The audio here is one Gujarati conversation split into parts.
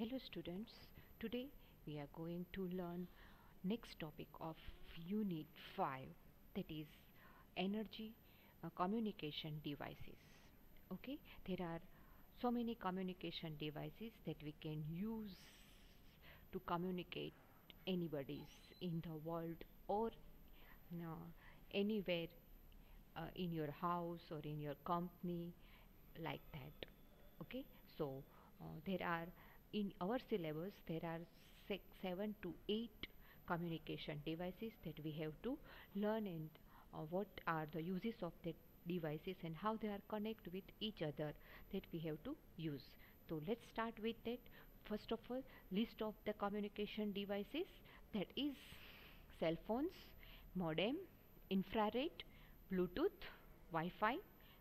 Hello students, today we are going to learn next topic of unit 5, that is energy communication devices. Okay, there are so many communication devices that we can use to communicate anybody's in the world or anywhere in your house or in your company, like that. Okay, so there are in our syllabus there are 7 to 8 communication devices that we have to learn, and what are the uses of the devices and how they are connect with each other, that we have to use. So let's start with that. First of all, list of the communication devices, that is cell phones, modem, infrared, Bluetooth, Wi-Fi,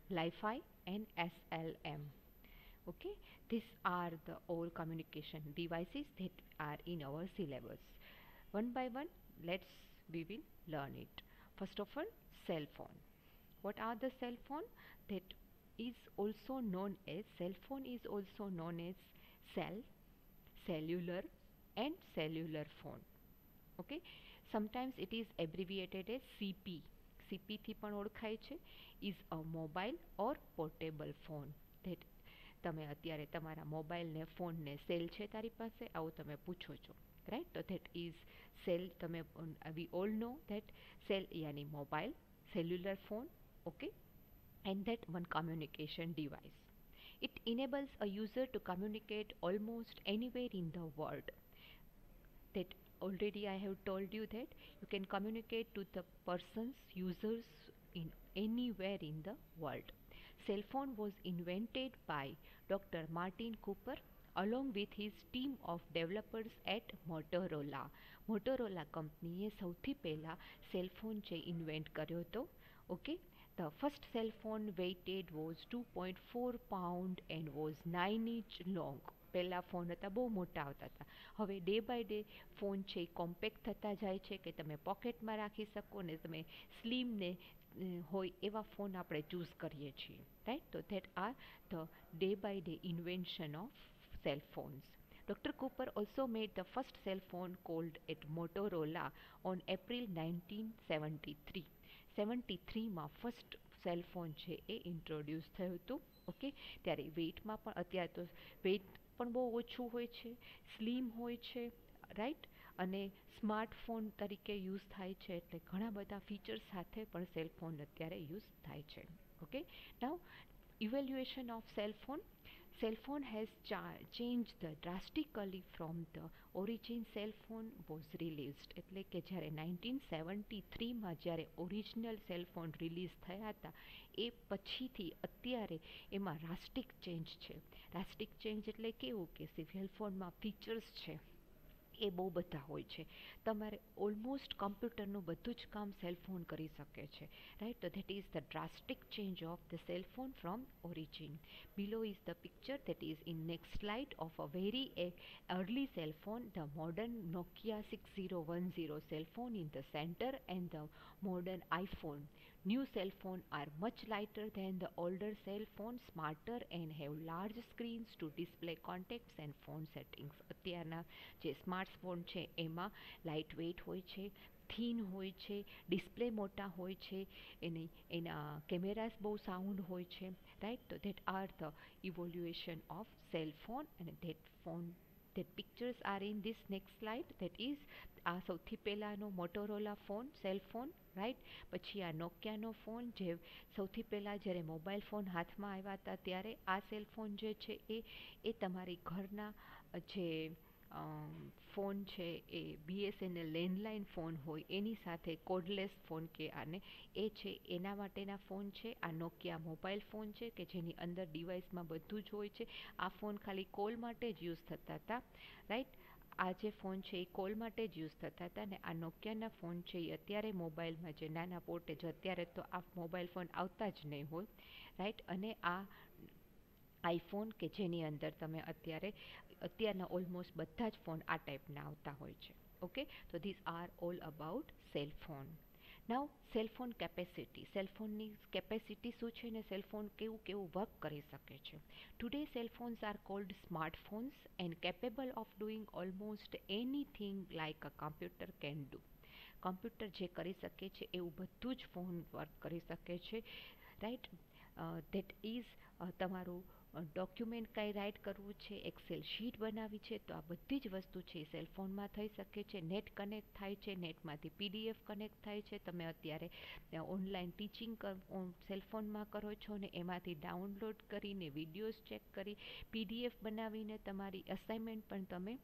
Li-Fi, and SLM. Okay, these are the all communication devices that are in our syllabus. One by one, let's we will learn it. First of all, cell phone. What are the cell phone? That is also known as cell phone is also known as cell, cellular, and cellular phone. Okay, sometimes it is abbreviated as CP. CP થી પણ ઓળખાય છે, is a mobile or portable phone. that તમે અત્યારે તમારા મોબાઈલ ને ફોન ને સેલ છે તારી પાસે, આવું તમે પૂછો છો, રાઈટ? તો ધેટ ઇઝ સેલ. તમે we all know that cell યાની mobile, cellular phone. Okay, and that one communication device. It enables a user to communicate almost anywhere in the world. That already I have told you that you can communicate to the persons, users in anywhere in the world. Cell phone was invented by Dr. Martin Cooper along with his team of developers at Motorola. Motorola કંપનીએ સૌથી પહેલા સેલ ફોન છે ઇન્વેન્ટ કર્યો હતો. Okay, the first cell phone weighted was 2.4 pound and was 9 inch long. પહેલાં ફોન હતા બહુ મોટા આવતા હતા. હવે ડે બાય ડે ફોન છે એ કોમ્પેક્ટ થતા જાય છે કે તમે પોકેટમાં રાખી શકો ને તમે સ્લીમ ને હોય એવા ફોન આપણે ચૂઝ કરીએ છીએ, રાઈટ? તો that are the day by day invention of cell phones. Dr. Cooper also made the first cell phone called at Motorola on April 1973. 73માં ફર્સ્ટ સેલ ફોન છે એ ઇન્ટ્રોડ્યુસ થયું હતું. ઓકે, ત્યારે વેઇટમાં પણ અત્યારે તો વેઇટ પણ બહુ ઓછું હોય છે, સ્લીમ હોય છે, રાઈટ? અને સ્માર્ટફોન તરીકે યુઝ થાય છે, એટલે ઘણા બધા ફીચર્સ સાથે પણ સેલ ફોન અત્યારે યુઝ થાય છે. Okay, now evaluation of cell phone. Cell phone has changed drastically from the origin cell phone was released. એટલે કે જ્યારે 1973માં જ્યારે ઓરિજિનલ સેલ ફોન રિલીઝ થયા હતા એ પછીથી અત્યારે એમાં રાસ્ટિક ચેન્જ છે. રાસ્ટિક ચેન્જ એટલે કેવું કે સેલ ફોનમાં ફીચર્સ છે એ બહુ બધા હોય છે. તમારે ઓલમોસ્ટ કમ્પ્યુટરનું બધું જ કામ સેલ ફોન કરી શકે છે, રાઈટ? તો that is the drastic change of the cell phone from origin. Below is the picture that is in next slide of a very early cell phone, the modern Nokia 6010 cell phone in the center and the modern iPhone. New cell phones are much lighter than the older cell phones, smarter and have large screens to display contacts and phone settings. અત્યારના જે સ્માર્ટફોન છે એમાં લાઇટ વેઇટ હોય છે, થીન હોય છે, ડિસ્પ્લે મોટા હોય છે, એના કેમેરાસ બહુ સાઉન્ડ હોય છે, રાઈટ? તો that are the evolution of cell phone. અને that phone that pictures are in this next slide. that is આ સૌથી પહેલાંનો Motorola phone, cell phone, right? પછી આ નોકિયાનો ફોન, જે સૌથી પહેલાં જ્યારે મોબાઈલ ફોન હાથમાં આવ્યા હતા ત્યારે આ સેલ ફોન જે છે એ તમારી ઘરના જે ફોન છે એ BSNL લેન્ડલાઇન ફોન હોય એની સાથે કોડલેસ ફોન કે આને એ છે એના માટેના ફોન છે. આ નોકિયા મોબાઈલ ફોન છે કે જેની અંદર ડિવાઇસમાં બધું જ હોય છે. આ ફોન ખાલી કોલ માટે જ યુઝ થતા હતા, રાઈટ? આ જે ફોન છે એ કોલ માટે જ યુઝ થતા હતા. ને આ નોકિયાના ફોન છે એ અત્યારે મોબાઈલમાં જે નાના પોર્ટેજ, અત્યારે તો આ મોબાઈલ ફોન આવતા જ નહીં હોય, રાઈટ? અને આ આઈફોન કે જેની અંદર તમે અત્યારના ઓલમોસ્ટ બધા જ ફોન આ ટાઈપના આવતા હોય છે. ઓકે, તો this are all about cell phone. Now cellphone capacity, સેલફોનની કેપેસિટી શું છે ને સેલફોન કેવું કેવું વર્ક કરી શકે છે. Today cellphones are called smartphones and capable of doing almost anything like a computer can do. Computer જે કરી શકે છે એવું બધું જ ફોન વર્ક કરી શકે છે, રાઈટ. ધેટ ઇઝ તમારું ડોક્યુમેન્ટ કાંઈ રાઇટ કરવું છે, એક્સેલ શીટ બનાવી છે, તો આ બધી જ વસ્તુ છે એ સેલફોનમાં થઈ શકે છે. નેટ કનેક્ટ થાય છે, નેટમાંથી પીડીએફ કનેક્ટ થાય છે. તમે અત્યારે ઓનલાઈન ટીચિંગ સેલફોનમાં કરો છો ને એમાંથી ડાઉનલોડ કરીને વિડીયોઝ ચેક કરી પીડીએફ બનાવીને તમારી અસાઇનમેન્ટ પણ તમે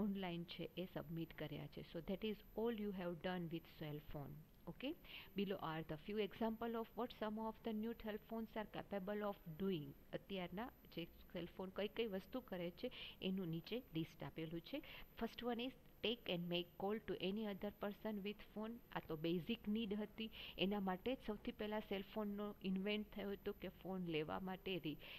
ઓનલાઈન છે એ સબમિટ કર્યા છે. So that is all you have done with cell phone. Okay, below are the few example of what some of the new cell phones are capable of doing. અત્યારના જે સેલ ફોન કઈ કઈ વસ્તુ કરે છે એનું નીચે લિસ્ટ આપેલું છે. First one is take and make call to any other person with phone. આ તો બેઝિક નીડ હતી, એના માટે જ સૌથી પહેલાં સેલફોનનો ઇન્વેન્ટ થયો હતો કે ફોન લેવા માટે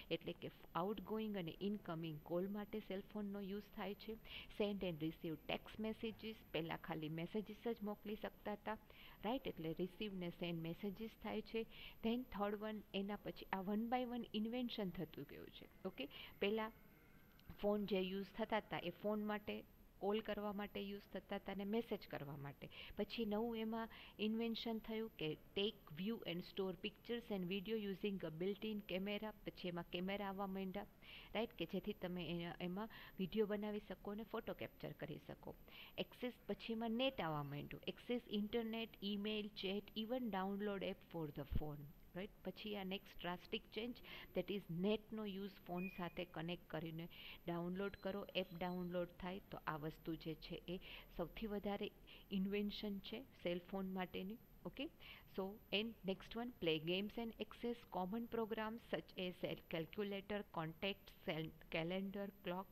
એટલે કે આઉટ ગોઈંગ અને ઇનકમિંગ કોલ માટે સેલફોનનો યુઝ થાય છે. Send and receive text messages, પહેલાં ખાલી મેસેજીસ જ મોકલી શકતા હતા, રાઈટ. એટલે રિસીવ ને સેન્ડ મેસેજીસ થાય છે. ધેન થર્ડ વન, એના પછી આ વન બાય વન ઇન્વેન્શન થતું ગયું છે. ઓકે, પહેલાં ફોન જે યુઝ થતા હતા એ ફોન માટે, કોલ કરવા માટે યુઝ થતા હતા અને મેસેજ કરવા માટે. પછી નવું એમાં ઇન્વેન્શન થયું કે take, view and store pictures and video using a built in camera. પછી એમાં કેમેરા આવવા માંડ્યા, રાઈટ, કે જેથી તમે એમાં વિડીયો બનાવી શકો અને ફોટો કેપ્ચર કરી શકો. એક્સેસ, પછી એમાં નેટ આવવા માંડ્યું, access internet, email, chat, even download app for the phone, right. પછી આ next drastic change, that is નેટનો યુઝ ફોન સાથે કનેક્ટ કરીને ડાઉનલોડ કરો, એપ ડાઉનલોડ થાય. તો આ વસ્તુ જે છે એ સૌથી વધારે ઇન્વેન્શન છે સેલફોન માટેની. Okay, so and next one, play games and access common programs such as calculator, contact, calendar, clock,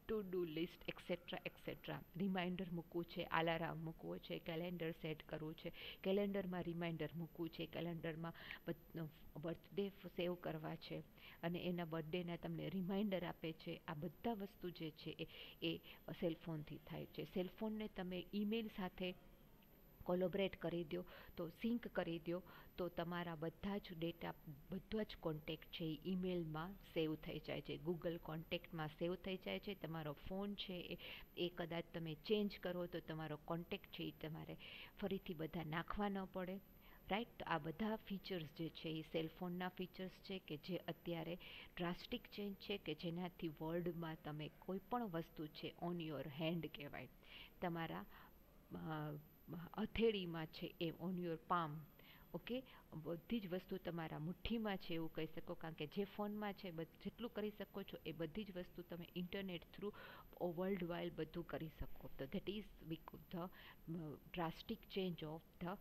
to do list, etcetera etcetera. Reminder મૂકવું છે, અલાર્મ મૂકવો છે, કેલેન્ડર સેટ કરવું છે, કેલેન્ડરમાં રિમાઇન્ડર મૂકવું છે, કેલેન્ડરમાં બર્થડે સેવ કરવા છે અને એના બર્થડેના તમને રિમાઇન્ડર આપે છે. આ બધા વસ્તુ જે છે એ સેલફોનથી થાય છે. સેલફોનને તમે ઈમેલ સાથે કોલોબરેટ કરી દો, તો સિંક કરી દો, તો તમારા બધા જ ડેટા, બધા જ કોન્ટેક્ટ છે એ ઈમેલમાં સેવ થઈ જાય છે, ગૂગલ કોન્ટેક્ટમાં સેવ થઈ જાય છે. તમારો ફોન છે એ કદાચ તમે ચેન્જ કરો તો તમારો કોન્ટેક્ટ છે એ તમારે ફરીથી બધા નાખવા ન પડે, રાઈટ. તો આ બધા ફીચર્સ જે છે એ સેલફોનના ફીચર્સ છે કે જે અત્યારે ડ્રાસ્ટિક ચેન્જ છે, કે જેનાથી વર્લ્ડમાં તમે કોઈ પણ વસ્તુ છે ઓન યોર હેન્ડ કહેવાય, તમારા હથેળીમાં છે એ ઓન યોર પામ. ઓકે, બધી જ વસ્તુ તમારા મુઠ્ઠીમાં છે એવું કહી શકો, કારણ કે જે ફોનમાં છે જેટલું કરી શકો છો એ બધી જ વસ્તુ તમે ઇન્ટરનેટ થ્રુ વર્લ્ડ વાઇડ બધું કરી શકો. તો that is the drastic change of the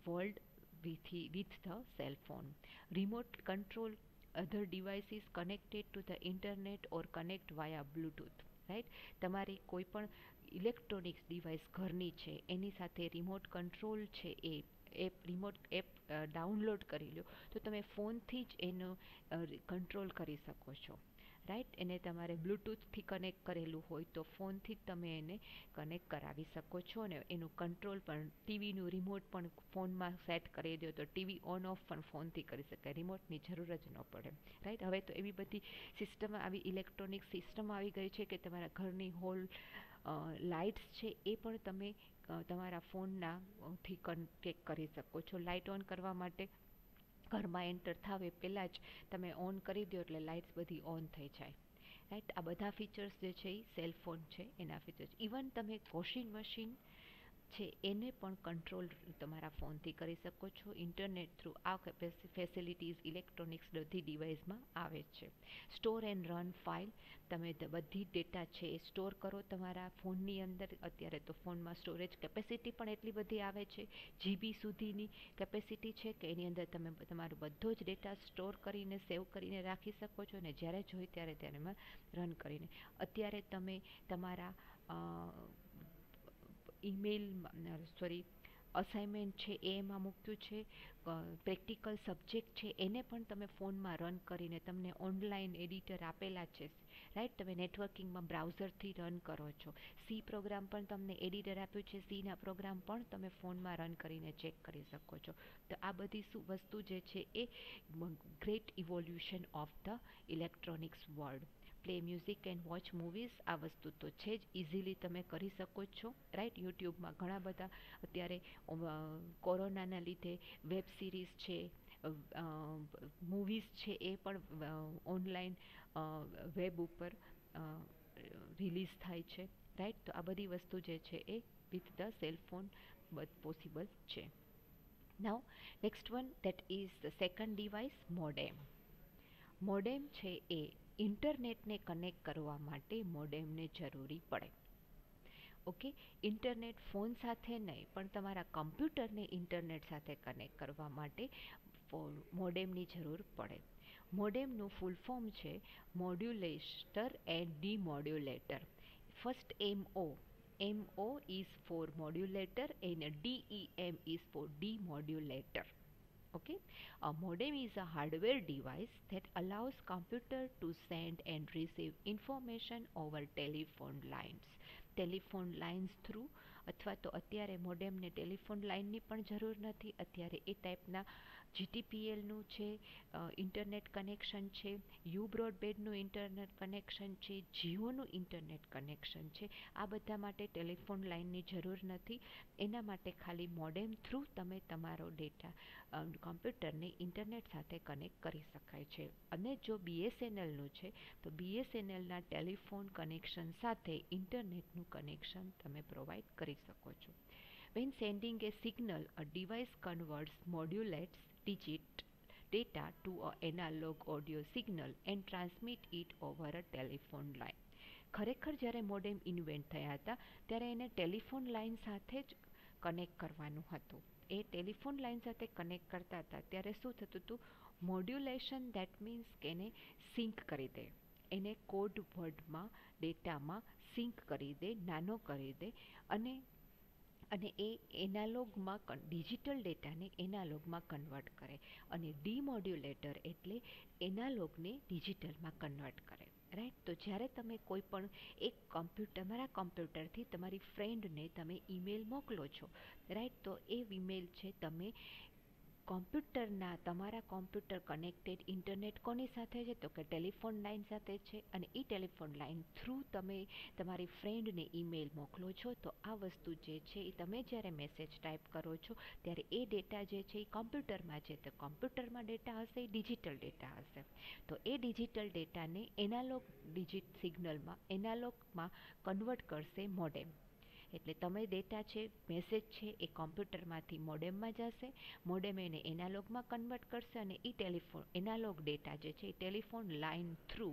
world with the cell phone. Remote control other devices connected to the internet or connect via Bluetooth, right. તમારી કોઈ પણ ઇલેક્ટ્રોનિક્સ ડિવાઇસ ઘરની છે એની સાથે રિમોટ કંટ્રોલ છે એ રિમોટ એપ ડાઉનલોડ કરી લો તો તમે ફોનથી જ એનો કંટ્રોલ કરી શકો છો, રાઈટ. એને તમારે બ્લૂટૂથથી કનેક્ટ કરેલું હોય તો ફોનથી જ તમે એને કનેક્ટ કરાવી શકો છો ને એનું કંટ્રોલ પણ, ટીવીનું રિમોટ પણ ફોનમાં સેટ કરી દો તો ટીવી ઓન ઓફ પણ ફોનથી કરી શકાય, રિમોટની જરૂર જ ન પડે, રાઈટ. હવે તો એવી બધી સિસ્ટમ આવી, ઇલેક્ટ્રોનિક સિસ્ટમ આવી ગઈ છે કે તમારા ઘરની હોલ લાઇટ્સ છે એ પણ તમે તમારા ફોનના થી કનેક્ટ કરી શકો છો. લાઇટ ઓન કરવા માટે ઘરમાં એન્ટર થાવ એ પહેલાં જ તમે ઓન કરી દો એટલે લાઇટ્સ બધી ઓન થઈ જાય, રાઈટ. આ બધા ફીચર્સ જે છે એ સેલફોન છે એના ફીચર્સ. ઇવન તમે વોશિંગ મશીન છે એને પણ કંટ્રોલ તમારા ફોનથી કરી શકો છો ઇન્ટરનેટ થ્રુ. આ ફેસિલિટીઝ ઇલેક્ટ્રોનિક્સ બધી ડિવાઇસમાં આવે છે. સ્ટોર એન્ડ રન ફાઇલ, તમે બધી ડેટા છે એ સ્ટોર કરો તમારા ફોનની અંદર. અત્યારે તો ફોનમાં સ્ટોરેજ કેપેસિટી પણ એટલી બધી આવે છે, જીબી સુધીની કેપેસિટી છે કે એની અંદર તમે તમારો બધો જ ડેટા સ્ટોર કરીને સેવ કરીને રાખી શકો છો અને જ્યારે જોઈએ ત્યારે એમાં રન કરીને. અત્યારે તમે તમારા ઈમેલ, અસાઇનમેન્ટ છે એ એમાં મૂક્યું છે, પ્રેક્ટિકલ સબ્જેક્ટ છે એને પણ તમે ફોનમાં રન કરીને, તમને ઓનલાઈન એડિટર આપેલા છે, રાઈટ, તમે નેટવર્કિંગમાં બ્રાઉઝરથી રન કરો છો. સી પ્રોગ્રામ પણ તમને એડિટર આપ્યું છે, સીના પ્રોગ્રામ પણ તમે ફોનમાં રન કરીને ચેક કરી શકો છો. તો આ બધી વસ્તુ જે છે એ great evolution of the electronics world. Play music and watch movies, આ વસ્તુ તો છે જ, ઇઝીલી તમે કરી શકો છો, રાઈટ. યુટ્યુબમાં ઘણા બધા અત્યારે કોરોનાના લીધે વેબ સિરીઝ છે, મૂવીઝ છે, એ પણ ઓનલાઈન વેબ ઉપર રિલીઝ થાય છે, રાઈટ. તો આ બધી વસ્તુ જે છે એ વિથ ધ સેલફોન પોસિબલ છે. Now next one, that is the second device, modem. Modem છે એ ઇન્ટરનેટને કનેક્ટ કરવા માટે મોડેમને જરૂરી પડે. ઓકે, ઇન્ટરનેટ ફોન સાથે નહીં પણ તમારા કમ્પ્યુટરને ઇન્ટરનેટ સાથે કનેક્ટ કરવા માટે મોડેમની જરૂર પડે. મોડેમનું ફૂલ ફોર્મ છે modulator and demodulator. First MO is for modulator and DEM is for demodulator. Okay, a modem is a hardware device that allows computer to send and receive information over telephone lines. Telephone lines through, અથવા તો અત્યારે મોડેમને ટેલિફોન લાઇનની પણ જરૂર નથી. અત્યારે એ ટાઈપના GTPLનું છે ઇન્ટરનેટ કનેક્શન છે, યુ બ્રોડબેન્ડનું ઇન્ટરનેટ કનેક્શન છે, જીઓનું ઇન્ટરનેટ કનેક્શન છે. આ બધા માટે ટેલિફોન લાઇનની જરૂર નથી. એના માટે ખાલી મોડેમ થ્રુ તમે તમારો ડેટા કમ્પ્યુટરને ઇન્ટરનેટ સાથે કનેક્ટ કરી શકાય છે. અને જો BSNLનું છે તો BSNLના ટેલિફોન કનેક્શન સાથે ઇન્ટરનેટનું કનેક્શન તમે પ્રોવાઈડ કરી શકો છો. When sending a signal, a device converts modulates digit data to a analog audio signal and transmit it over a telephone line. ખરેખર જ્યારે મોડેમ ઇન્વેન્ટ થયા હતા ત્યારે એને ટેલિફોન લાઇન સાથે જ કનેક્ટ કરવાનું હતું. એ ટેલિફોન લાઇન સાથે કનેક્ટ કરતા હતા ત્યારે શું થતું હતું, મોડ્યુલેશન, દેટ મીન્સ કે એને સિંક કરી દે, એને કોડ વર્ડમાં ડેટામાં સિંક કરી દે, નાનો કરી દે, અને એ એનાલોગમાં ડિજિટલ ડેટાને એનાલોગમાં કન્વર્ટ કરે. અને ડીમોડ્યુલેટર એટલે એનાલોગને ડિજિટલમાં કન્વર્ટ કરે, રાઈટ. તો જ્યારે તમે કોઈ પણ એક તમારા કમ્પ્યુટરથી તમારી ફ્રેન્ડને તમે ઈમેલ મોકલો છો, રાઈટ, તો એ ઈમેલ છે તમે તમારા કોમ્પ્યુટર કનેક્ટેડ ઇન્ટરનેટ કોની સાથે છે તો કે ટેલિફોન લાઇન સાથે છે. અને એ ટેલિફોન લાઇન થ્રુ તમે તમારી ફ્રેન્ડને ઈમેલ મોકલો છો. તો આ વસ્તુ જે છે એ તમે જ્યારે મેસેજ ટાઈપ કરો છો ત્યારે એ ડેટા જે છે એ કમ્પ્યુટરમાં છે, તો કમ્પ્યુટરમાં ડેટા હશે એ ડિજિટલ ડેટા હશે. તો એ ડિજિટલ ડેટાને એનાલોગ એનાલોગમાં કન્વર્ટ કરશે મોડેમ. એટલે તમે ડેટા છે, મેસેજ છે, એ કમ્પ્યુટરમાંથી મોડેમમાં જશે, મોડેમ એને એનાલોગમાં કન્વર્ટ કરશે, અને એ એનાલોગ ડેટા જે છે એ ટેલિફોન લાઇન થ્રુ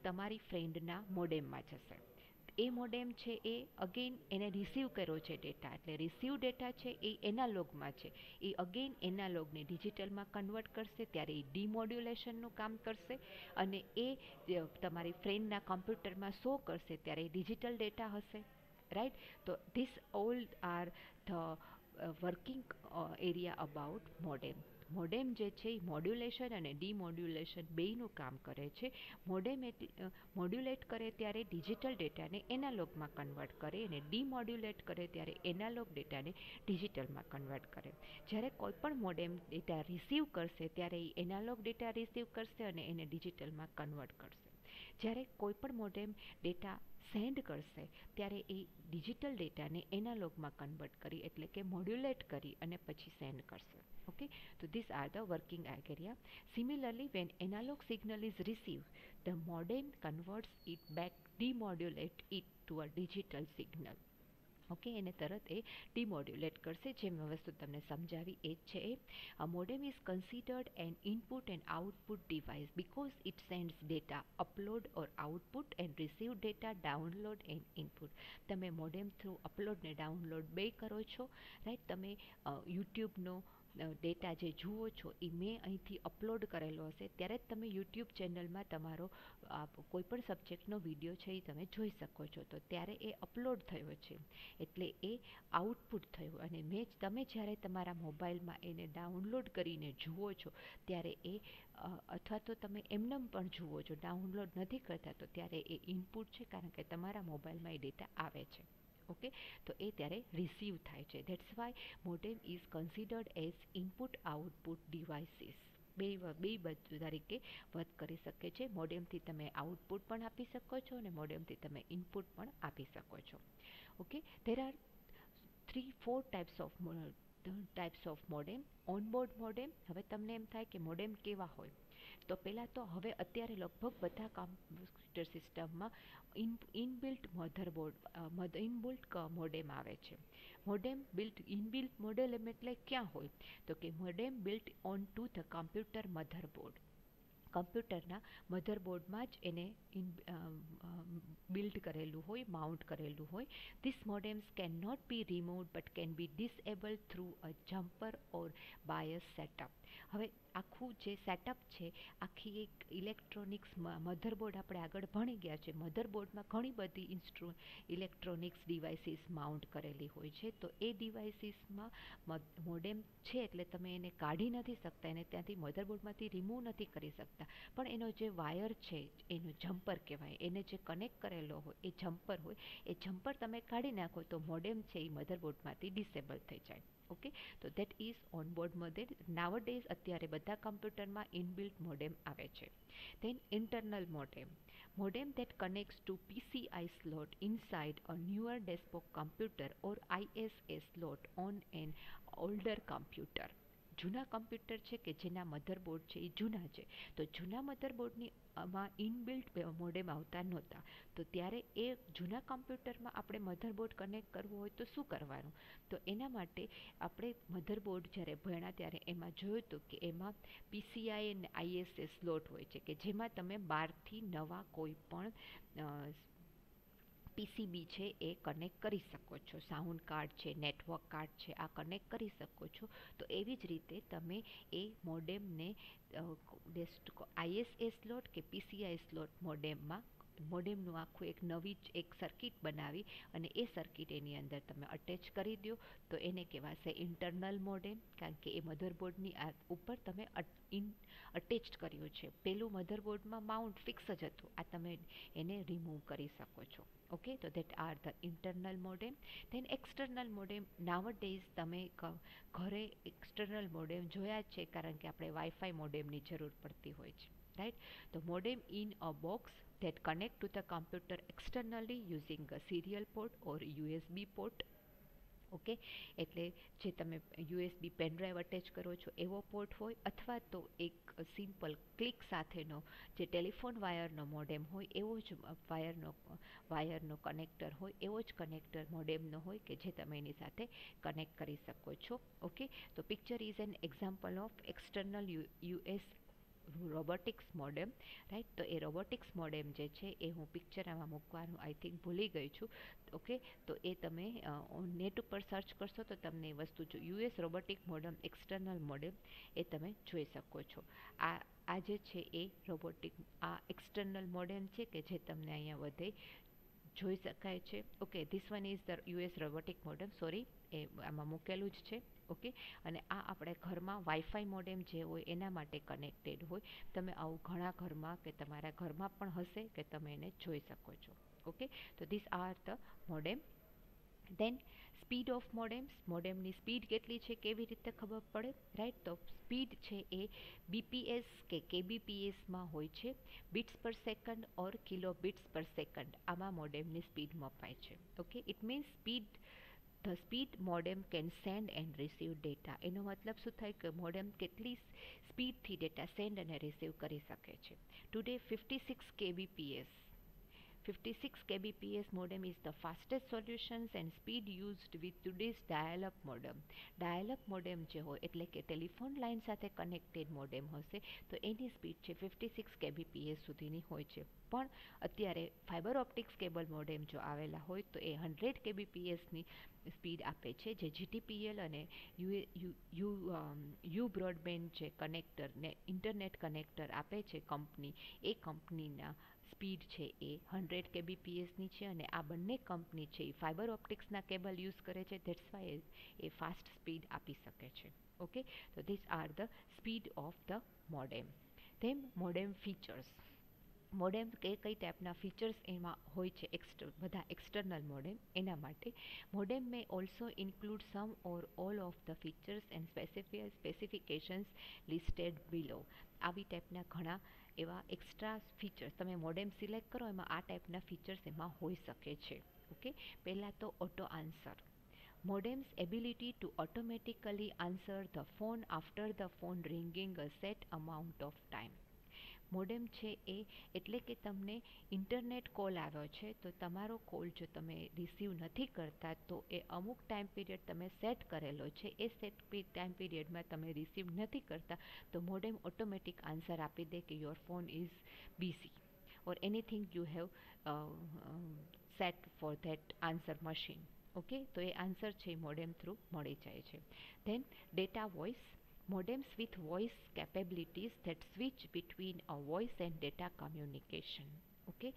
તમારી ફ્રેન્ડના મોડેમમાં જશે. એ મોડેમ છે એ અગેન એને રિસીવ કર્યો છે ડેટા, એટલે રિસીવ ડેટા છે એ એનાલોગમાં છે, એ અગેન એનાલોગને ડિજિટલમાં કન્વર્ટ કરશે, ત્યારે એ ડીમોડ્યુલેશનનું કામ કરશે. અને એ તમારી ફ્રેન્ડના કમ્પ્યુટરમાં શો કરશે ત્યારે એ ડિજિટલ ડેટા હશે, રાઈટ. તો this all are the working area about modem. Modem જે છે એ મોડ્યુલેશન અને ડીમોડ્યુલેશન બેયનું કામ કરે છે. મોડેમ મોડ્યુલેટ કરે ત્યારે ડિજિટલ ડેટાને એનાલોગમાં કન્વર્ટ કરે, અને ડીમોડ્યુલેટ કરે ત્યારે એનાલોગ ડેટાને ડિજિટલમાં કન્વર્ટ કરે. જ્યારે કોઈ પણ મોડેમ ડેટા રિસીવ કરશે ત્યારે એ એનાલોગ ડેટા રિસીવ કરશે અને એને ડિજિટલમાં કન્વર્ટ કરશે. જ્યારે કોઈ પણ મોડેમ ડેટા સેન્ડ કરશે ત્યારે એ ડિજિટલ ડેટાને એનાલોગમાં કન્વર્ટ કરી, એટલે કે મોડ્યુલેટ કરી અને પછી સેન્ડ કરશે. Okay, so these are the working area. Similarly, when analog signal is received, the modem converts it back, demodulate it to a digital signal. Okay, એને તરત એ ડીમોડ્યુલેટ કરશે. જે મેં વસ્તુ તમને સમજાવી એ જ છે એ. A modem is considered an input and output device because it sends data, upload or output, and receive data, download and input. તમે મોડેમ થ્રુ અપલોડ ને ડાઉનલોડ બે કરો છો, રાઈટ. તમે યુટ્યુબનો ડેટા જે જુઓ છો એ મેં અહીંથી અપલોડ કરેલો હશે ત્યારે જ તમે યુટ્યુબ ચેનલમાં તમારો કોઈ પણ સબ્જેક્ટનો વિડીયો છે એ તમે જોઈ શકો છો. તો ત્યારે એ અપલોડ થયો છે એટલે એ આઉટપુટ થયું, અને તમે જ્યારે તમારા મોબાઈલમાં એને ડાઉનલોડ કરીને જુઓ છો ત્યારે એ અથવા તો તમે એમનેમ પણ જુઓ છો, ડાઉનલોડ નથી કરતા, તો ત્યારે એ ઇનપુટ છે, કારણ કે તમારા મોબાઈલમાં એ ડેટા આવે છે. ઓકે, તો એ ત્યારે રિસીવ થાય છે. That's Y modem is considered as input output devices. બે બધું તરીકે વર્ક કરી શકે છે. મોડેમથી તમે આઉટપુટ પણ આપી શકો છો અને મોડેમથી તમે ઇનપુટ પણ આપી શકો છો. Okay, there are 3-4 types of modem. Onboard modem. હવે તમને એમ થાય કે મોડેમ કેવા હોય, તો પહેલાં તો હવે અત્યારે લગભગ બધા કમ્પ્યુટર સિસ્ટમમાં ઇનબિલ્ટ ઇનબિલ્ટ મોડેમ આવે છે. ઇનબિલ્ટ મોડેમ એટલે ક્યાં હોય, તો કે modem built on to the computer motherboard. કમ્પ્યુટરના મધરબોર્ડમાં જ એને બિલ્ડ કરેલું હોય, માઉન્ટ કરેલું હોય. This modems can not be removed but can be disabled through a jumper or BIOS setup. હવે આખું જે સેટઅપ છે, આખી એક ઇલેક્ટ્રોનિક્સ મધરબોર્ડ આપણે આગળ ભણી ગયા છે. મધરબોર્ડમાં ઘણી બધી ઇલેક્ટ્રોનિક્સ ડિવાઇસીસ માઉન્ટ કરેલી હોય છે. તો એ ડિવાઇસીસમાં મોડેમ છે એટલે તમે એને કાઢી નથી શકતા, એને ત્યાંથી મધરબોર્ડમાંથી રિમૂવ નથી કરી શકતા, પણ એનો જે વાયર છે એનો જમ્પર કહેવાય, એને જે કનેક્ટ કરેલો હોય એ જમ્પર હોય, એ જમ્પર તમે કાઢી નાખો તો મોડેમ છે એ મધરબોર્ડમાંથી ડિસેબલ થઈ જાય. ઓકે, તો that is onboard modem. Nowadays અત્યારે બધા કમ્પ્યુટરમાં ઇનબિલ્ટ મોડેમ આવે છે. Then internal modem. Modem that connects to PCI slot inside a newer desktop computer or ISA slot on an older computer. જૂના કમ્પ્યુટર છે કે જેના મધરબોર્ડ છે એ જૂના છે, તો જૂના મધરબોર્ડની આમાં ઇનબિલ્ટ મોડેમ આવતા નહોતા, તો ત્યારે એ જૂના કમ્પ્યુટરમાં આપણે મધરબોર્ડ કનેક્ટ કરવું હોય તો શું કરવાનું, તો એના માટે આપણે મધરબોર્ડ જ્યારે ભણ્યા ત્યારે એમાં જોયું હતું કે એમાં પીસીઆઈ અને આઈએસએ સ્લોટ હોય છે કે જેમાં તમે બહારથી નવા કોઈ પણ પીસીબી છે એ કનેક્ટ કરી શકો છો. સાઉન્ડ કાર્ડ છે, નેટવર્ક કાર્ડ છે, આ કનેક્ટ કરી શકો છો. તો એવી જ રીતે તમે એ મોડેમને આઈએસએ સ્લોટ કે પીસીઆઈ સ્લોટ મોડેમનું આખું એક નવી જ એક સર્કિટ બનાવી અને એ સર્કિટ એની અંદર તમે અટેચ કરી દો તો એને કહેવાશે ઇન્ટરનલ મોડેમ, કારણ કે એ મધરબોર્ડની ઉપર તમે અટેચ્ડ કર્યું છે. પેલું મધરબોર્ડમાં માઉન્ટ ફિક્સ જ હતું, આ તમે એને રિમૂવ કરી શકો છો. ઓકે, તો that are the internal modem. Then external modem. Nowadays તમે ઘરે એક્સટર્નલ મોડેમ જોયા જ છે, કારણ કે આપણે વાઈફાઈ મોડેમની જરૂર પડતી હોય છે, રાઈટ. તો modem in a box that connect to the computer externally using a serial port or USB port. Okay, એટલે જે તમે યુએસબી પેનડ્રાઈવ અટેચ કરો છો એવો પોર્ટ હોય, અથવા તો એક સિમ્પલ ક્લિક સાથેનો જે ટેલિફોન વાયરનો મોડેમ હોય એવો જ વાયરનો કનેક્ટર હોય, એવો જ કનેક્ટર મોડેમનો હોય કે જે તમે એની સાથે કનેક્ટ કરી શકો છો. ઓકે, તો picture is an example of external US robotics modem, right. તો એ રોબોટિક્સ મોડેમ જે છે એ હું પિક્ચર આમાં મૂકવાનું આઈ થિંક ભૂલી ગઈ છું. ઓકે, તો એ તમે નેટ ઉપર સર્ચ કરશો તો તમને એ વસ્તુ US robotic modem external modem એ તમે જોઈ શકો છો. આ જે છે એ આ એક્સટર્નલ મોડેમ છે કે જે તમને અહીંયા વધે જોઈ શકાય છે. Okay, this one is the US robotic modem, sorry એ આમાં મૂકેલું જ છે. ઓકે, અને આ આપણે ઘરમાં વાઈફાઈ મોડેમ જે હોય એના માટે કનેક્ટેડ હોય. તમે આવું ઘણા ઘરમાં કે તમારા ઘરમાં પણ હશે કે તમે એને જોઈ શકો છો. ઓકે, તો this are the modem. Then speed of modems. મોડેમની સ્પીડ કેટલી છે કેવી રીતે ખબર પડે, રાઈટ. તો સ્પીડ છે એ બીપીએસ કે કેબીપીએસમાં હોય છે, બિટ્સ પર સેકન્ડ ઓર કિલો બિટ્સ પર સેકન્ડ, આમાં મોડેમની સ્પીડ મપાય છે. Okay, it means the speed modem can send and receive data. એનો મતલબ શું થાય કે મોડેમ કેટલી સ્પીડથી ડેટા સેન્ડ અને રિસીવ કરી શકે છે. Today 56 kbps 56 kbps modem is the fastest solutions and speed used with today's dial-up modem. Dial-up modem જે હોય એટલે કે ટેલિફોન લાઇન સાથે કનેક્ટેડ મોડેમ હશે તો એની સ્પીડ છે 56 kbps સુધીની હોય છે. પણ અત્યારે ફાઇબર ઓપ્ટિક્સ કેબલ મોડેમ જો આવેલા હોય તો એ 100 kbpsની સ્પીડ આપે છે, જે GTPL અને યુ બ્રોડબેન્ડ જે કનેક્ટર ને ઇન્ટરનેટ કનેક્ટર આપે છે કંપની, એ કંપનીના સ્પીડ છે એ 100 kbpsની છે. અને આ બંને કંપની છે એ ફાઇબર ઓપ્ટિક્સના કેબલ યુઝ કરે છે, ધેટ્સ વાય એ ફાસ્ટ સ્પીડ આપી શકે છે. ઓકે, તો this are the speed of the modem. Then modem features. Modem કઈ ટાઈપના ફીચર્સ એમાં હોય છે, બધા એક્સટર્નલ મોડેમ. એના માટે modem may also include some or all of the features and specifications listed below. આવી ટાઈપના ઘણા એવા એક્સ્ટ્રા ફીચર્સ તમે મોડેમ સિલેક્ટ કરો એમાં આ ટાઈપના ફીચર્સ એમાં હોઈ શકે છે. ઓકે, પહેલાં તો auto answer. Modem's ability to automatically answer the phone after the phone ringing a set amount of time. Modem છે એ એટલે કે તમને ઇન્ટરનેટ કોલ આવ્યો છે તો તમારો કોલ જો તમે રિસીવ નથી કરતા તો એ અમુક ટાઈમ પીરિયડ તમે સેટ કરેલો છે, એ ટાઈમ પીરિયડમાં તમે રિસીવ નથી કરતા તો મોડેમ ઓટોમેટિક આન્સર આપી દે કે your phone is busy or anything you have set for that answer machine. Okay, તો એ આન્સર છે એ મોડેમ થ્રુ મળી જાય છે. Then data voice. Modems with voice capabilities that switch between a voice and data communication. Okay,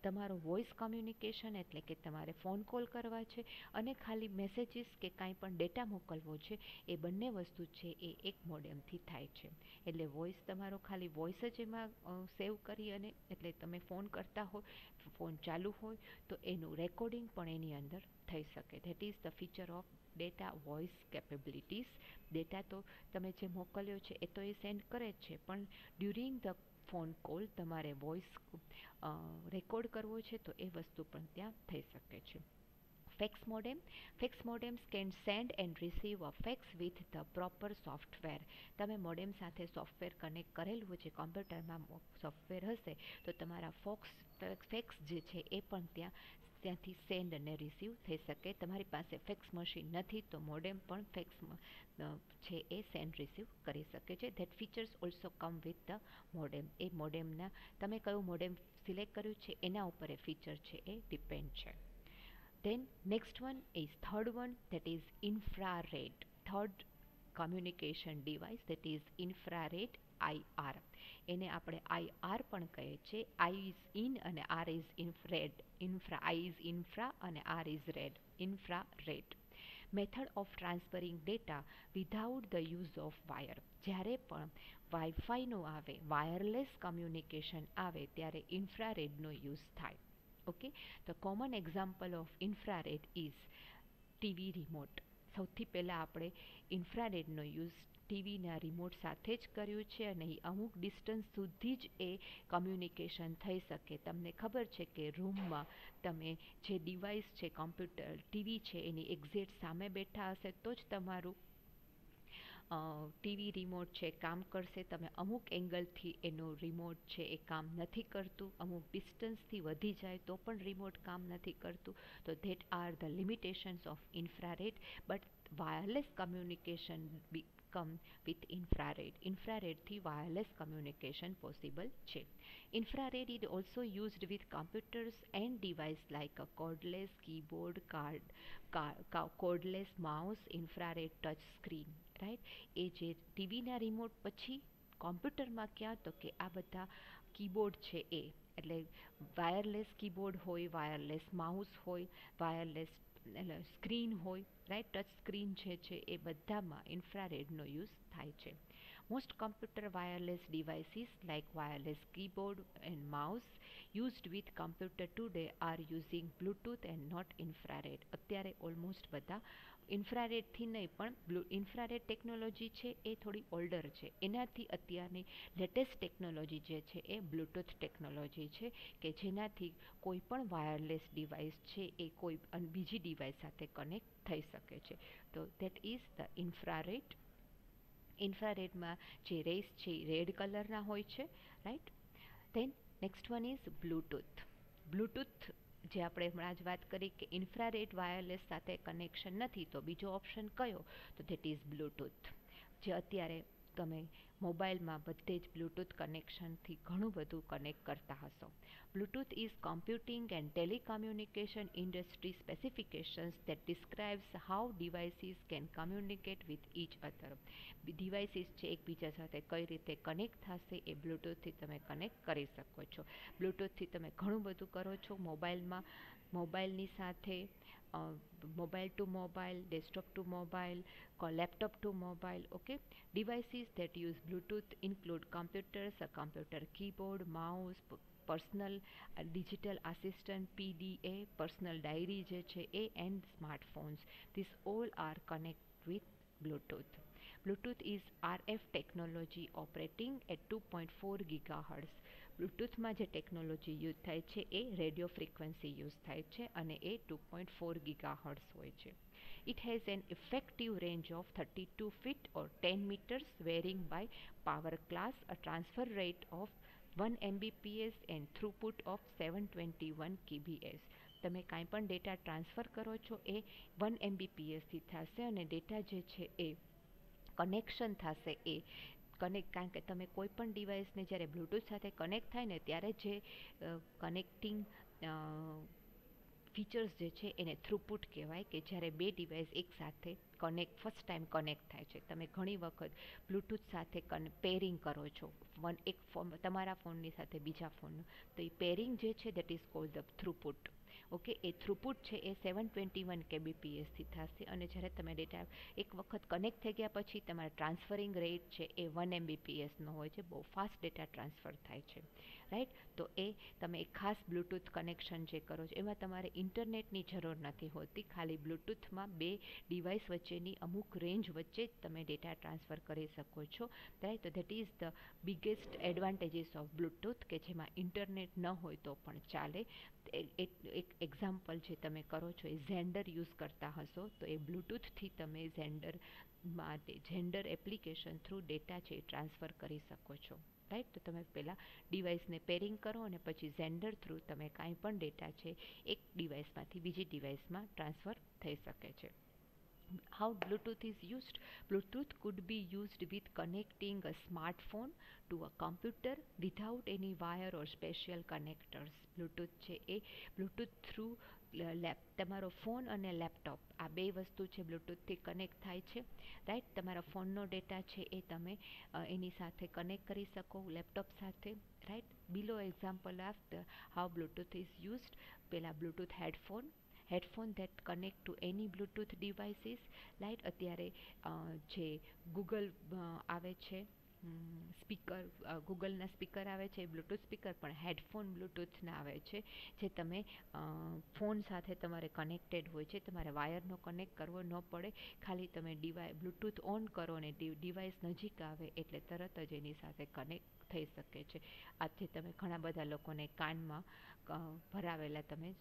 તમારો વોઇસ કમ્યુનિકેશન એટલે કે તમારે ફોન કોલ કરવા છે અને ખાલી મેસેજીસ કે કાંઈ પણ ડેટા મોકલવો છે, એ બંને વસ્તુ છે એ એક મોડેમથી થાય છે. એટલે વોઇસ તમારો ખાલી વોઇસ જ એમાં સેવ કરી અને એટલે તમે ફોન કરતા હો, ફોન ચાલુ હોય તો એનું રેકોર્ડિંગ પણ એની અંદર થઈ શકે. That is the feature of data voice capabilities. Data તો તમે જે મોકલ્યો છે એ તો એ સેન્ડ કરે જ છે, પણ ડ્યુરિંગ ધ ફોન કોલ તમારે વોઇસ રેકોર્ડ કરવો છે તો એ વસ્તુ પણ ત્યાં થઈ શકે છે. Fax modem. Fax modems can send and receive a fax with the proper software. તમે મોડેમ સાથે સોફ્ટવેર કનેક્ટ કરેલું છે, કોમ્પ્યુટરમાં સોફ્ટવેર હશે તો તમારા ફેક્સ જે છે એ પણ ત્યાંથી સેન્ડ અને રિસીવ થઈ શકે. તમારી પાસે ફેક્સ મશીન નથી તો મોડેમ પણ ફેક્સ છે એ સેન્ડ રિસીવ કરી શકે છે. That features also come with the modem. એ મોડેમના તમે કયું મોડેમ સિલેક્ટ કર્યું છે એના ઉપર એ ફીચર છે એ ડિપેન્ડ છે. Then next one is third one, that is infrared. Third communication device, that is infrared IR. એને આપણે IR પણ કહે છે. I is in અને R is infrared. I is infra અને R is red. Infrared. Method of transferring data without the use of wire. જ્યારે પણ વાઈફાઈનો આવે, વાયરલેસ કમ્યુનિકેશન આવે ત્યારે ઇન્ફ્રારેડનો યુઝ થાય. Okay, the common example of infrared is TV remote. સૌથી પહેલાં આપણે ઇન્ફ્રારેડનો યુઝ ટીવીના રિમોટ સાથે જ કર્યું છે અને એ અમુક ડિસ્ટન્સ સુધી જ એ કમ્યુનિકેશન થઈ શકે. તમને ખબર છે કે રૂમમાં તમે જે ડિવાઇસ છે, કમ્પ્યુટર, ટીવી છે, એની એક્ઝેક્ટ સામે બેઠા હશે તો જ તમારું ટીવી રિમોટ છે કામ કરશે. તમે અમુક એંગલથી એનો રિમોટ છે એ કામ નથી કરતું, અમુક ડિસ્ટન્સથી વધી જાય તો પણ રિમોટ કામ નથી કરતું. તો that are the limitations of infrared. But wireless communication come with infrared. ઇન્ફ્રારેડથી વાયરલેસ કમ્યુનિકેશન પોસિબલ છે. Infrared is also used with computers and device like a cordless keyboard, cordless mouse, infrared touch screen. Right, એ જે ટીવીના રિમોટ પછી કોમ્પ્યુટરમાં ક્યાં તો કે આ બધા કીબોર્ડ છે એ એટલે વાયરલેસ કીબોર્ડ હોય, વાયરલેસ માઉસ હોય, વાયરલેસ સ્ક્રીન હોય, રાઈટ, ટચ સ્ક્રીન જે છે એ બધામાં ઇન્ફ્રારેડનો યુઝ થાય છે. Most computer wireless devices like wireless keyboard and mouse used with computer today are using Bluetooth and not infrared. અત્યારે ઓલમોસ્ટ બધા ઇન્ફ્રારેડથી નહીં પણ ઇન્ફ્રારેડ ટેકનોલોજી છે એ થોડી ઓલ્ડર છે. એનાથી અત્યારની લેટેસ્ટ ટેકનોલોજી જે છે એ બ્લૂટૂથ ટેકનોલોજી છે કે જેનાથી કોઈ પણ વાયરલેસ ડિવાઇસ છે એ કોઈ બીજી ડિવાઇસ સાથે કનેક્ટ થઈ શકે છે. તો દેટ ઇઝ ધ ઇન્ફ્રારેડ. ઇન્ફ્રારેડમાં જે રેસ છે એ રેડ કલરના હોય છે. Right. Than next one is Bluetooth. Bluetooth જે આપણે હમણાં જ વાત કરી કે ઇન્ફ્રારેડ વાયરલેસ સાથે કનેક્શન નથી, તો બીજો ઓપ્શન કયો? તો ધેટ ઇઝ બ્લૂટૂથ. જે અત્યારે તમે મોબાઈલમાં બધે જ બ્લૂટૂથ કનેક્શનથી ઘણું બધું કનેક્ટ કરતા હશો. Bluetooth is computing and telecommunication industry specifications that describes how devices can communicate with each other. Devices છે એકબીજા સાથે કઈ રીતે કનેક્ટ થશે એ બ્લૂટૂથથી તમે કનેક્ટ કરી શકો છો. બ્લૂટૂથથી તમે ઘણું બધું કરો છો મોબાઈલમાં, મોબાઈલની સાથે mobile to mobile, desktop to mobile, laptop to mobile. Okay, devices that use Bluetooth include computers, a computer keyboard, mouse, personal digital assistant PDA, personal diary જે છે એ, and smartphones. This all are connect with Bluetooth. Bluetooth is RF technology operating at 2.4 GHz. બ્લૂટૂથમાં જે ટેકનોલોજી યુઝ થાય છે એ રેડિયો ફ્રીક્વન્સી યુઝ થાય છે અને એ 2.4 GHz હોય છે. It has an effective range of 32 feet or 10 meters, varying by power class, a transfer rate of 1 Mbps and throughput of 721 kbs. તમે કાંઈ પણ ડેટા ટ્રાન્સફર કરો છો એ 1 Mbpsથી થશે અને ડેટા જે છે એ કનેક્શન થશે એ કારણ કે તમે કોઈ પણ ડિવાઇસને જ્યારે બ્લૂટૂથ સાથે કનેક્ટ થાય ને ત્યારે જે કનેક્ટિંગ ફીચર્સ જે છે એને થ્રુપુટ કહેવાય, કે જ્યારે બે ડિવાઇસ એકસાથે ફર્સ્ટ ટાઈમ કનેક્ટ થાય છે. તમે ઘણી વખત બ્લૂટૂથ સાથે પેરિંગ કરો છો એક ફોન તમારા ફોનની સાથે બીજા ફોનનું, તો એ પેરિંગ જે છે that is called the throughput. Okay, A throughput છે એ 721 kbpsથી થશે અને જ્યારે તમે ડેટા એક વખત કનેક્ટ થઈ ગયા પછી તમારા ટ્રાન્સફરિંગ રેટ છે એ 1 Mbpsનો હોય છે. બહુ ફાસ્ટ ડેટા ટ્રાન્સફર થાય છે, રાઈટ. તો એ તમે એક ખાસ બ્લૂટૂથ કનેક્શન જે કરો છો એમાં તમારે ઇન્ટરનેટની જરૂર નથી હોતી, ખાલી બ્લૂટૂથમાં બે ડિવાઇસ વચ્ચેની અમુક રેન્જ વચ્ચે જ તમે ડેટા ટ્રાન્સફર કરી શકો છો, રાઈટ. તો that is the biggest advantages of Bluetooth, કે જેમાં ઇન્ટરનેટ ન હોય તો પણ ચાલે. એક એક્ઝામ્પલ જે તમે કરો છો એ ઝેન્ડર યુઝ કરતા હશો, તો એ બ્લૂટૂથથી તમે ઝેન્ડર માટે ઝેન્ડર એપ્લિકેશન થ્રુ ડેટા છે એ ટ્રાન્સફર કરી શકો છો, રાઈટ. તો તમે પહેલાં ડિવાઇસને પેરિંગ કરો અને પછી ઝેન્ડર થ્રુ તમે કાંઈ પણ ડેટા છે એક ડિવાઇસમાંથી બીજી ડિવાઇસમાં ટ્રાન્સફર થઈ શકે છે. How Bluetooth is used? Bluetooth could be used with connecting a smartphone to a computer without any wire or special connectors. Bluetooth છે એ બ્લૂટૂથ થ્રુ તમારો ફોન અને લેપટોપ આ બે વસ્તુ છે બ્લૂટૂથથી કનેક્ટ થાય છે, રાઈટ. તમારા ફોનનો ડેટા છે એ તમે એની સાથે કનેક્ટ કરી શકો લેપટોપ સાથે, right. Below example of how Bluetooth is used. પહેલાં Bluetooth headphone that connect to any Bluetooth devices, light. અત્યારે જે ગૂગલ આવે છે સ્પીકર, ગૂગલના સ્પીકર આવે છે બ્લૂટૂથ સ્પીકર, પણ હેડફોન બ્લૂટૂથના આવે છે જે તમે ફોન સાથે તમારે કનેક્ટેડ હોય છે, તમારે વાયરનો કનેક્ટ કરવો ન પડે, ખાલી તમે બ્લૂટૂથ ઓન કરો ને ડિવાઇસ નજીક આવે એટલે તરત જ એની સાથે કનેક્ટ થઈ શકે છે. આથી તમે ઘણા બધા લોકોને કાનમાં ભરાવેલા તમે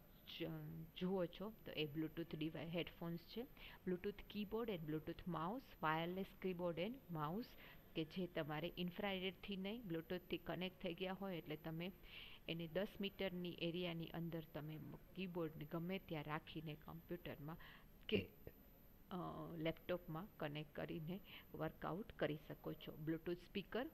જુઓ છો, તો એ બ્લૂટૂથ હેડફોન્સ છે. Bluetooth keyboard and Bluetooth mouse, wireless keyboard and mouse, કે જે તમારે ઇન્ફ્રારેડથી નહીં બ્લૂટૂથથી કનેક્ટ થઈ ગયા હોય એટલે તમે એને 10 મીટરની એરિયાની અંદર તમે કીબોર્ડને ગમે ત્યાં રાખીને કમ્પ્યુટરમાં કે લેપટોપમાં કનેક્ટ કરીને વર્કઆઉટ કરી શકો છો. Bluetooth speaker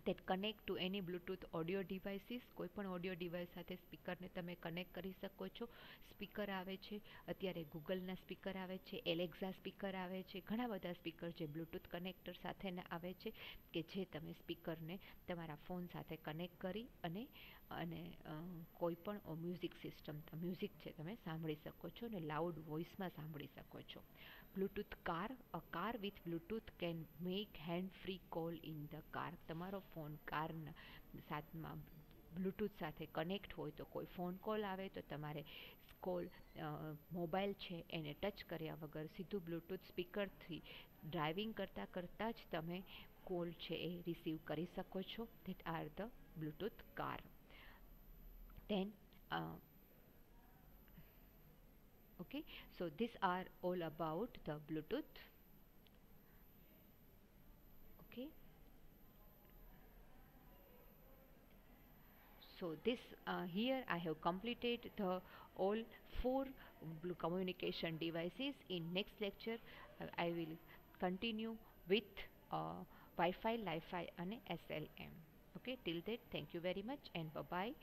that connect to any Bluetooth audio devices, કોઈ પણ ઓડિયો ડિવાઇસ સાથે સ્પીકરને તમે કનેક્ટ કરી શકો છો. સ્પીકર આવે છે અત્યારે ગૂગલના સ્પીકર આવે છે, એલેક્સા સ્પીકર આવે છે, ઘણા બધા સ્પીકર જે બ્લૂટૂથ કનેક્ટર સાથેના આવે છે કે જે તમે સ્પીકરને તમારા ફોન સાથે કનેક્ટ કરી અને કોઈ પણ મ્યુઝિક સિસ્ટમ મ્યુઝિક છે તમે સાંભળી શકો છો અને લાઉડ વોઇસમાં સાંભળી શકો છો. Bluetooth car, a car with Bluetooth can make hand free coal in the car. તમારો ફોન કારના સાથમાં બ્લૂટૂથ સાથે કનેક્ટ હોય તો કોઈ ફોન કોલ આવે તો તમારે કોલ મોબાઈલ છે એને ટચ કર્યા વગર સીધું બ્લૂટૂથ સ્પીકરથી ડ્રાઇવિંગ કરતાં જ તમે કોલ છે એ રિસીવ કરી શકો છો. That are the Bluetooth car. Then okay, so these are all about the Bluetooth. Okay, So this here I have completed the all four communication devices. In next lecture I will continue with Wi-Fi, Li-Fi and SLM. Okay, till that, thank you very much and bye bye.